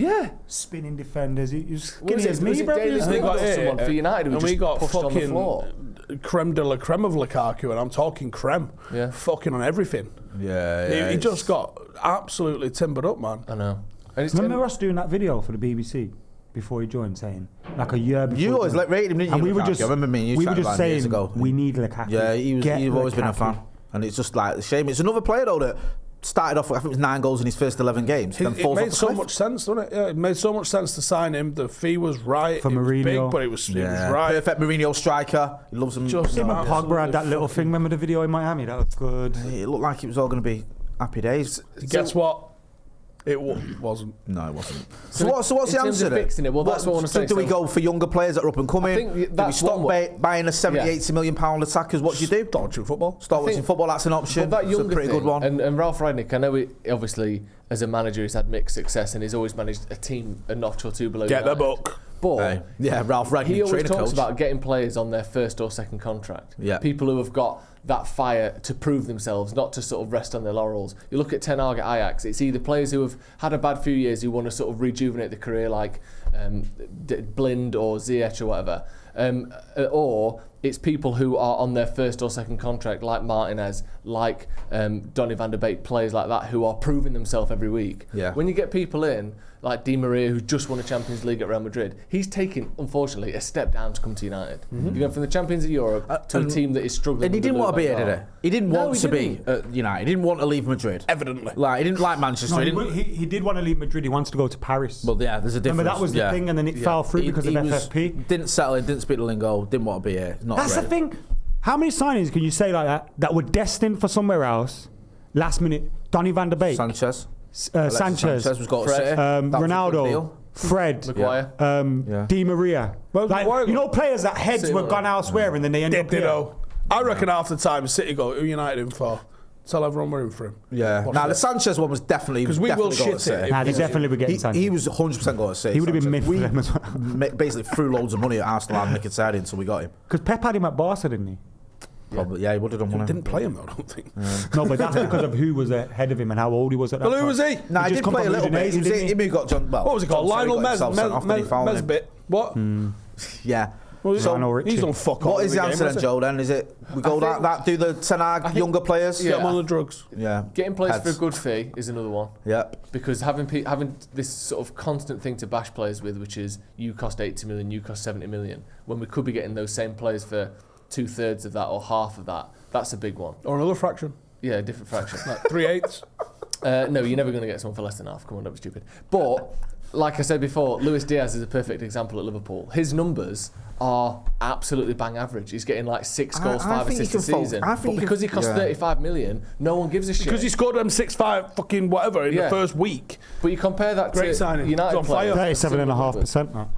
spinning defenders, he was Was skinny it- as was me, it bro. Daly He was Smith big. got someone for United who and just we got pushed on the floor. fucking creme de la creme of Lukaku, and I'm talking creme. Yeah. Fucking on everything. Yeah, He just got absolutely timbered up, man. I know. And it's Remember us doing that video for the BBC before he joined, saying like a year before. You always rated him, didn't you? and we were Lukaku? just, I remember me and you we were chatted just about it years saying ago. we need Lukaku. Yeah, you've Get always been a Lukaku. fan, and it's just like a shame. It's another player though that started off. I think it was 9 goals in his first 11 games. Then It falls off made the so cliff. much sense, didn't it? Yeah, it made so much sense to sign him. The fee was right. For it was Mourinho. big, but it was right. Perfect Mourinho striker. He loves him. Just Him and Absolutely Pogba had that little thing. Remember the video in Miami? That was good. It looked like it was all going to be happy days. Guess what? It wasn't. No, it wasn't. So What's the in terms answer? of then? fixing it, well, that's what I wanna say, Do we so- go for younger players that are up and coming? I think Do we that's stop one buying a 70, Yeah. 80 million pound attackers? What do you do? Start watching football. Start watching think- football. That's an option. But that It's a younger pretty thing, good one. And Ralph Rangnick, I know he obviously as a manager he's had mixed success and he's always managed a team a notch or two below. Get the United. book. But Hey. Yeah, Ralph Rangnick, he always trainer talks coach. about getting players on their first or second contract. Yeah. People who have got that fire to prove themselves, not to sort of rest on their laurels. You look at Ten Hag at Ajax, it's either players who have had a bad few years who want to sort of rejuvenate the career like Blind or Ziyech or whatever. Or it's people who are on their first or second contract like Martinez, like Donny van der Beek, players like that who are proving themselves every week. Yeah. When you get people in like Di Maria, who just won a Champions League at Real Madrid, he's taken, unfortunately, a step down to come to United. You go from the Champions of Europe to a team that is struggling. And he with didn't the want to be blue here, did back he? He didn't No, want he to didn't. be at United. He didn't want to leave Madrid. Evidently. Like, he didn't like Manchester. No, he didn't. he did want to leave Madrid. He wanted to go to Paris. Well, yeah, there's a difference. Remember that was the yeah. thing, and then it fell through because of FFP. Didn't settle in, didn't speak the lingo, didn't want to be here. Not That's great. the thing. How many signings can you say like that were destined for somewhere else? Last minute, Donny van der Beek, Sanchez. Sanchez, Sanchez was got to Fred, City. That was a good Ronaldo, deal. Fred, Maguire. Yeah. Di Maria. Well, Like, Maguire- you know, players that heads City were were- gone elsewhere and then they ended up here. Ditto. I reckon half the time City go, who United in for? Tell everyone we're in for him. Yeah. Watch Now, the this. Sanchez one was definitely. 'Cause we will definitely got shit to City. it. Nah, they definitely were getting signed. He was 100% going to City. He would have been Sanchez. mid for them as well. Basically threw loads of money at Arsenal and Mkhitaryan until we got him. Because Pep had him at Barca, didn't he? Probably, yeah, he would have done one. Didn't play him though, I don't think. No, but that's because of who was ahead of him and how old he was at that Well, who time. was he? No, he just did come play a from little bit. Udinese, He was didn't he? him who got John. Well, What was he called? John Terry Lionel got himself sent off, then he fouled him. Mesbit. What? Yeah. Well, Richie. he's done fuck all. What is the in answer game, then, Joe? Then is it we go that do the Ten Hag younger players? Get them on the drugs. Yeah. Getting players for a Heads. good fee is another one. Yep. Because having this sort of constant thing to bash players with, which is you cost 80 million, you cost 70 million, when we could be getting those same players for 2/3 of that or half of that, that's a big one. Or another fraction. Yeah, a different fraction. Like 3/8. No, you're never going to get someone for less than half. Come on, don't be stupid. But, like I said before, Luis Diaz is a perfect example at Liverpool. His numbers are absolutely bang average. He's getting like 6 goals, 5 assists a season. But because he costs 35 million, no one gives a shit. Because he scored them 6-5 fucking whatever in the first week. But you compare that Great to signing. United He's on fire. players. 37.5% now.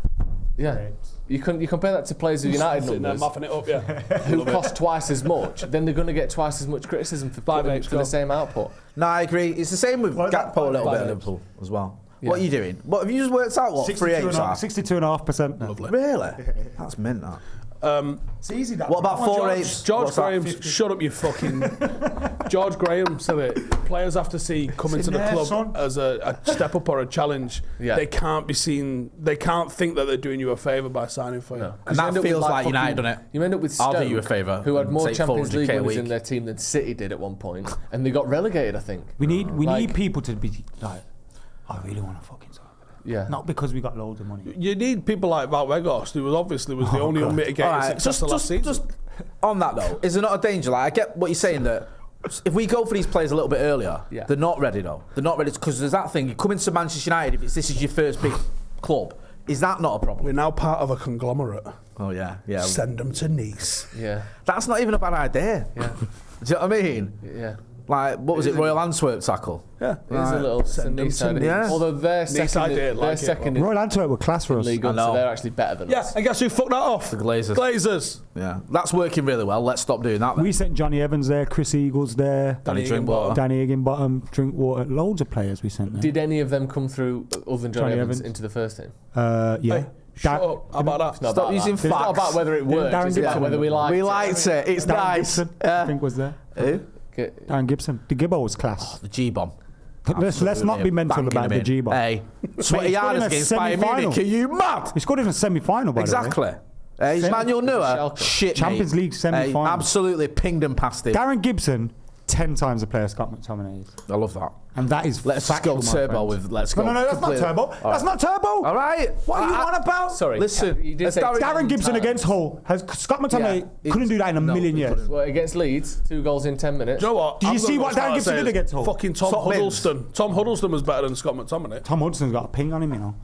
Yeah. You compare that to players with United Sitting there numbers muffing it up, yeah. who cost twice as much, then they're going to get twice as much criticism for the same output. No, I agree. It's the same with Gakpo a little bit at Liverpool as well. Yeah. What are you doing? What have you just worked out? What 62.5% now. Lovely. Really? That's mint. That. It's easy. That What about 4/8? George Graham, shut up, you fucking. George Graham said it. Players have to see coming to the club as a step up or a challenge. Yeah. They can't be seen. They can't think that they're doing you a favour by signing for you. No. And that feels like United, doesn't it? You end up with I'll Stoke, do you a favour who had and more take Champions 400k League a winners in week. their team than City did at one point, and they got relegated, I think. We need Like- people to be like, I really want to fucking sign. Yeah. Not because we got loads of money. You need people like Valvegos, who was obviously the only unmitigated All right, success of last season. just on that though, is there not a danger? Like, I get what you're saying that if we go for these players a little bit earlier, Yeah. they're not ready though. They're not ready because there's that thing. You come into Manchester United if this is your first big club. Is that not a problem? We're now part of a conglomerate. Oh yeah, yeah. Send them to Nice. Yeah. That's not even a bad idea. Yeah. Do you know what I mean? Yeah. Like, what was it? Royal Antwerp tackle. Yeah. It is a little Send them nice to idea. Nice. Although they're Nice second, idea, they're like it, second in Royal Antwerp were class for us. League One, I so know. they're actually better than Yeah, us. and guess who fucked that off? The Glazers. Glazers. Yeah, that's working really well. Let's stop doing that. Then. We sent Johnny Evans there, Chris Eagles there, Danny Drinkwater. Danny Higginbottom, Drinkwater, loads of players we sent there. Did any of them come through, other than Johnny Johnny Evans, Evans. into the first team? Yeah. Hey, shut up. How about that? It's not Stop about using that. It's not facts. about whether it works. Darren It's about Gibson. whether we like We it. liked it. It's Darren nice. Gibson, I think, was there. Who? Darren Gibson. The Gibbo was class. The G-bomb. Let's not be mental Banging about him the in. G-bomb. Hey, Mate, sweaty he scored in yards a against Bayern semi-final. Munich. Are you mad? He scored in a semi-final, by the way. Exactly. He's Manuel Neuer. Schalke. Shit, Champions mate. League semi-final. Absolutely pinged and passed it. Darren Gibson, 10 times the player Scott McTominay is. I love that. And that is Let's just factual, go my turbo friends. with let's go. No, that's not completely. turbo. That's not turbo. All right. What are you on about? Sorry. Listen, You did it's say Darren Gibson times. against Hull. Scott McTominay Yeah, couldn't do that in a million he years. couldn't. Well, against Leeds, 2 goals in 10 minutes. Do you know what? Did you I'm see gonna what start Darren Gibson saying did against Hull? Fucking Tom Top bins. Huddleston. Tom Huddleston was better than Scott McTominay. Tom Hudson's got a ping on him, you know.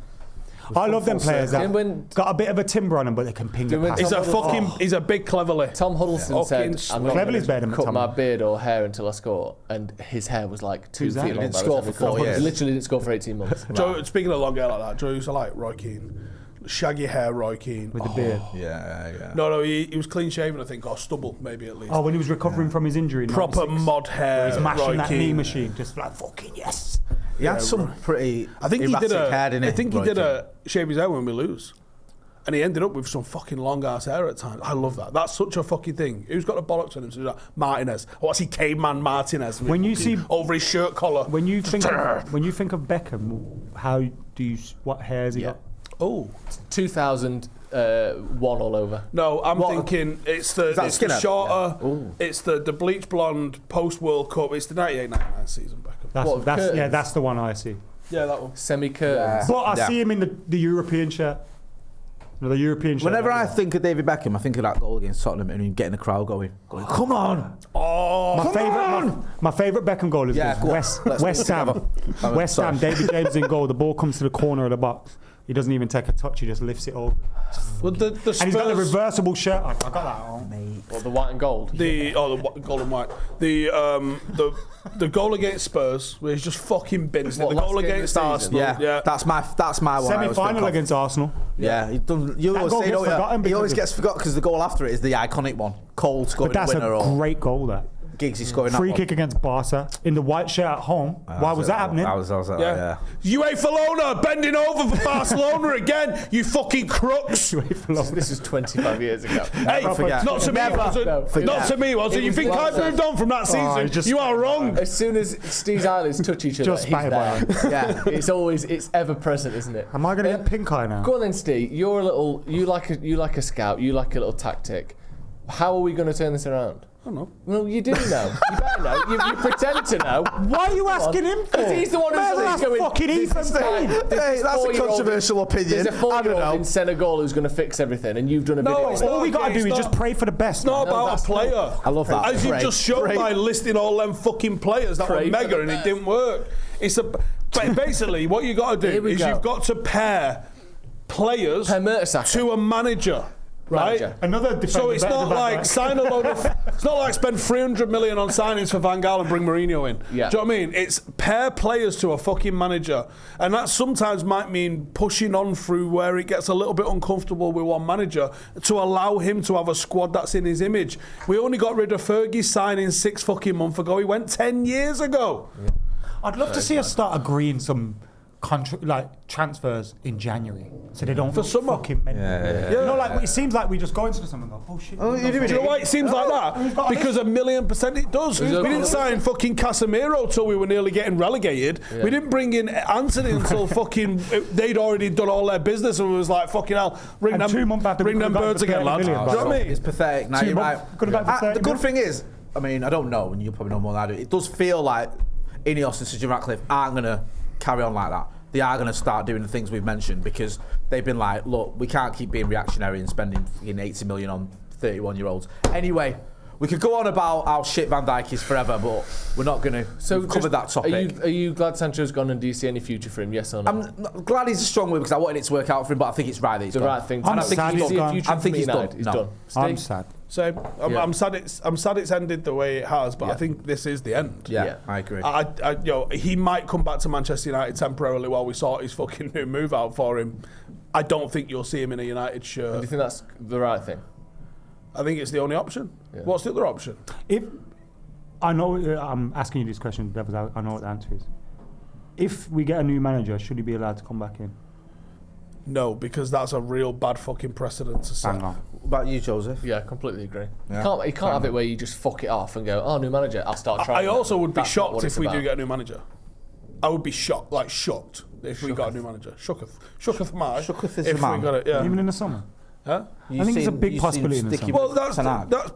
I love them players that When- got a bit of a timber on them, but they can ping the When pass. He's a Tom fucking. Huddleston- He's a big cleverly. Tom Huddleston Fucking said, I'm not Cleverly's better going than to cut Tom. my beard or hair until I score. And his hair was like 2 Who's that? feet He long. didn't by the score time he for 4 scored. years. He literally didn't score for 18 months. Joe, speaking of long hair like that, Joe used to like Roy Keane. Shaggy hair, Roy Keane. with the beard. Yeah. No, he was clean shaven, I think, or stubble, maybe at least. Oh, when he was recovering from his injury. in Proper 96, mod hair. he's mashing Roy that Keane. knee machine, just like fucking yes. He had some pretty. I think he did erratic hair, didn't I think he Roy did Keane? a shave his hair when we lose. And he ended up with some fucking long ass hair at times. I love that. That's such a fucking thing. Who's got the bollocks on him to do that? Martinez. What's he, Caveman Martinez? When you fucking see- over his shirt collar. When you think of Beckham, how do you what hairs he got? Oh 2001 all over. no, I'm thinking it's the that it's the skinhead? shorter. Yeah. Ooh. It's the bleach blonde post World Cup. It's the 98-99 season Beckham. What, curtains? That's the one I see. Yeah, that one. Semi-curtains. But I Yeah. see him in the European shirt. No, the European shirt. Whenever I think of David Beckham, I think of that goal against Tottenham and him getting the crowd going, come on! Oh, my favourite Beckham goal is Yeah, this. go on. West Let's Ham. together. West Ham. Sorry. David James in goal. The ball comes to the corner of the box. He doesn't even take a touch. He just lifts it over. well, the Spurs, And he's got the reversible shirt on. I got that on. Or the white and gold. the gold and white. The goal against Spurs, where he's just fucking bins it. What, The last goal game of the against season? Arsenal. Yeah, that's my one. I always think Semi-final of. against Arsenal. Yeah, he doesn't. You That always goal say, gets forgotten he because always of- gets forgot because the goal after it is the iconic one, Cole scoring But that's the winner. a great goal, that. Giggsy scoring Free that kick against Barca in the white shirt at home. Why was that happening? I was like, yeah. UEFA bending over for Barcelona again, you fucking crooks. This is 25 years ago. Hey, not to me, was it? Not to me, was it? You think I moved on from that season? You are wrong. As soon as Steve's eyelids touch each other, Just he's bang there. it. Yeah, it's ever present, isn't it? Am I going to get pink eye now? Go on then, Steve. You like a scout. You like a little tactic. How are we going to turn this around? I don't know. Well, you do know. You better know. You pretend to know. Why are you asking him for? Because he's the one who's going. Fucking Ethan Payne. Hey, that's a controversial opinion. There's a 4-year-old in Senegal who's going to fix everything, and you've done a video. All we got to do is just pray for the best. It's not about a player. I love that. As you just showed by listing all them fucking players that were mega and it didn't work. Basically, what you got to do is you've got to pair players to a manager. Right, so it's not like sign a load of. It's not like spend 300 million on signings for Van Gaal and bring Mourinho in. Yeah. Do you know what I mean? It's pair players to a fucking manager, and that sometimes might mean pushing on through where it gets a little bit uncomfortable with one manager to allow him to have a squad that's in his image. We only got rid of Fergie's signing 6 fucking months ago. He went 10 years ago. Yeah. I'd love to see us start agreeing some transfers in January, so they don't for summer. Fucking mental. Yeah. You know, like it seems like we just go into the summer and go, oh shit. Do you know why it seems like that? Because 1,000,000% it does. We didn't sign fucking Casemiro till we were nearly getting relegated. Yeah. We didn't bring in Anthony until fucking they'd already done all their business and we was like, fucking hell, bring them birds again, lads. Do you know what I mean? It's pathetic. Now you're right. The good thing is, I mean, I don't know, and you probably know more than I do. It does feel like Ineos and Sir Jim Ratcliffe aren't going to carry on like that. They are going to start doing the things we've mentioned because they've been like, look, we can't keep being reactionary and spending 80 million on 31-year-olds. Anyway, we could go on about how shit Van Dijk is forever, but we're not going to cover that topic. Are you glad Sancho's gone, and do you see any future for him? Yes or no? I'm glad he's a strong word because I wanted it to work out for him, but I think it's right that he's the gone. right thing. I'm sad he's gone. I think he's done. He's done. I'm sad. So I'm sad it's ended the way it has, but I think this is the end. Yeah. I agree. He might come back to Manchester United temporarily while we sort his fucking new move out for him. I don't think you'll see him in a United shirt. Do you think that's the right thing? I think it's the only option. Yeah. What's the other option? If I know, I'm asking you this question, because I know what the answer is. If we get a new manager, should he be allowed to come back in? No, because that's a real bad fucking precedent to set. What about you, Joseph? Yeah, completely agree. Yeah. You can't have it where you just fuck it off and go, oh, new manager, I'll start trying. I also would be shocked if we do get a new manager. I would be shocked if we got a new manager. Shooketh Marsh. Shooketh is the man. Even in the summer. Huh? I think it's a big possibility in the summer. Well, that's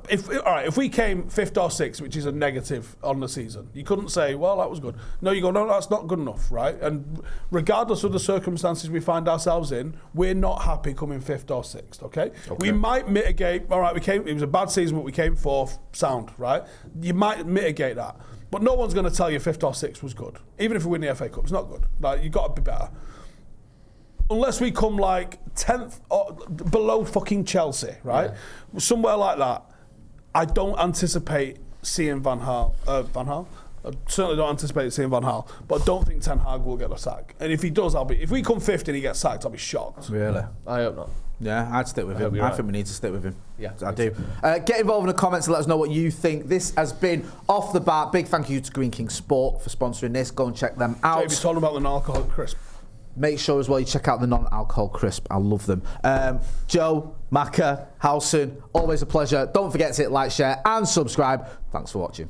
if we came 5th or 6th, which is a negative on the season, you couldn't say, well, that was good. No, you go, no, that's not good enough, right? And regardless of the circumstances we find ourselves in, we're not happy coming 5th or 6th, okay? We might mitigate, all right, it was a bad season, but we came 4th, sound, right? You might mitigate that. But no one's going to tell you 5th or 6th was good. Even if we win the FA Cup, it's not good. Like, you've got to be better. Unless we come like 10th or below fucking Chelsea, right? Yeah. Somewhere like that. I don't anticipate seeing Van Gaal. I certainly don't anticipate seeing Van Gaal, but I don't think Ten Hag will get a sack. And if he does, if we come 5th and he gets sacked, I'll be shocked. Really? I hope not. Yeah, I'd stick with him. I think we need to stick with him. Yeah, I do. Get involved in the comments and let us know what you think. This has been Off the Bat. Big thank you to Green King Sport for sponsoring this. Go and check them out. David, talking about the non-alcoholic crisp. Make sure as well you check out the non-alcohol crisp. I love them. Joe, Macca, Howson, always a pleasure. Don't forget to hit like, share and subscribe. Thanks for watching.